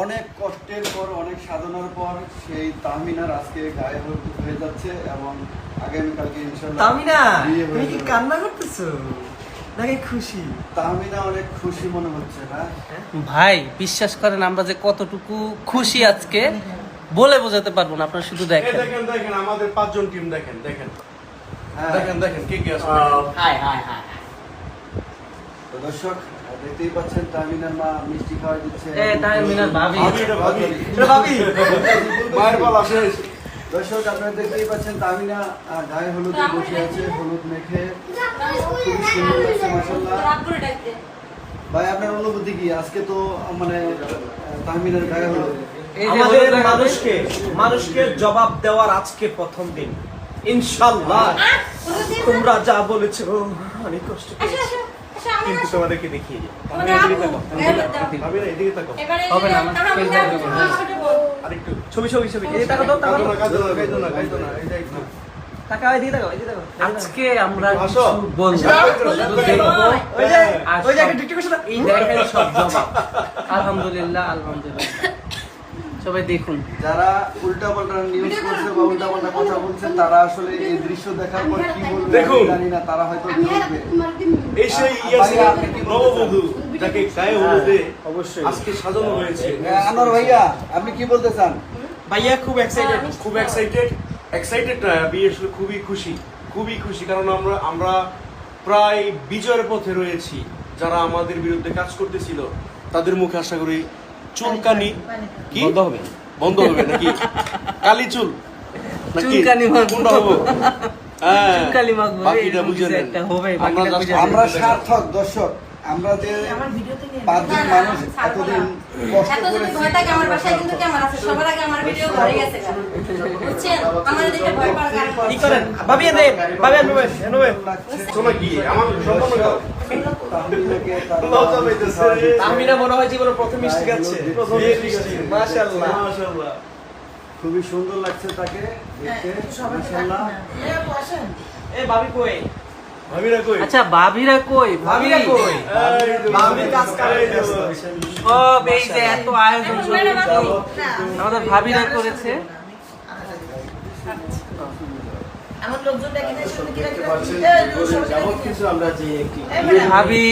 অনেক কষ্টের পর অনেক সাধনার পর সেই তাহমিনার আজকে গায়ে হয়ে যাচ্ছে এবং আগামীকালকে ইনশাআল্লাহ তাহমিনা তুমি কি কান্না করতেছো নাকি খুশি? তাহমিনা অনেক খুশি মনে হচ্ছে না ভাই, বিশ্বাস করেন আমরা যে কতটুকু খুশি আজকে বলে বোঝাতে পারবো না। আপনারা শুধু দেখেন দেখেন আমাদের 5 জন টিম দেখেন কে কে আছে। তো দর্শক দেখতেই পাচ্ছেন তাহমিনার মা মিষ্টি খাওয়াই দিচ্ছে। তাহমিনার ভাবি মায়ের বলা শেষ। দর্শক আপনারা দেখতেই পাচ্ছেন তাহমিনা গায়ে হলুদে বসে আছে, হলুদ মেখে খুবই সুন্দর লাগছে মাশাআল্লাহ। ভাই আপনার অনুভূতি কি? আজকে তো মানে তাহমিনার গায়ে হলুদ, আমাদের মানুষকে জবাব দেওয়ার আজকে প্রথম দিন। ইনশাআল্লাহ তোমরা যা বলেছো অনেক কষ্ট করেছি, কিন্তু তোমাদেরকে দেখিয়ে দিই। এদিকে তাকাও। হবে না আরেকটু ছবি এই টাকা দাও, টাকা দাও। গাইতো না এই যে একটু টাকা এই দিকে তাকাও। আজকে আমরা কিছু বলবো, ওই যে একটা টিকটক করছ না, এই দেখেন সব জবাব। আলহামদুলিল্লাহ সবাই দেখুন। যারা উল্টাপাল্টা নিউজ করছে বা উল্টাপাল্টা কথা বলছেন তারা আসলে এই দৃশ্য দেখার পর কি বলবে দেখুন, জানি না, তারা হয়তো বলবে এই সেই নববধূ যাকে গায়ে হলুদে অবশ্যই আজকে সাজানো হয়েছে। আনোয়ার ভাইয়া আপনি কি বলতে চান? ভাইয়া খুব এক্সাইটেড, খুব এক্সাইটেড বিয়ে আসলে খুবই খুশি কারণ আমরা প্রায় বিজয়ের পথে রয়েছি। যারা আমাদের বিরুদ্ধে কাজ করতেছিল তাদের মুখে আশা করি চুলকানি কি বন্ধ হবে নাকি কালি চুল চুলকানি কোনটা হবে? চুলকানি মাখবো, বাকিটা বুঝে নেন। একটা হবে, আমরা সার্থক দর্শক, আমরা যে 5 জন মানুষ এতদিন কষ্ট করেছি। আমার বাসায় কিন্তু ক্যামেরা আছে, সবার আগে আমার ভিডিও ঘরে গেছে, বুঝছেন? আমাদের দেখে ভয় পাওয়ার কারণ কি করেন ভাবি? চলো কি আমার সম্পূর্ণ তাহমিনা মনে হয় জীবনে প্রথম মিষ্টি খাচ্ছে, মাশাআল্লাহ। খুবই সুন্দর লাগছে তাকে দেখতে মাশাআল্লাহ। এই ভাবি কই? আচ্ছা ভাবিরা কই? ভাবি কাজ করে সব এই যে এত আয়োজন আমাদের ভাবিরা করেছে। আমার লোকজন দেখে শুনে কি দেখতে পাচ্ছেন যাবত কিছু আমরা যে ভাবি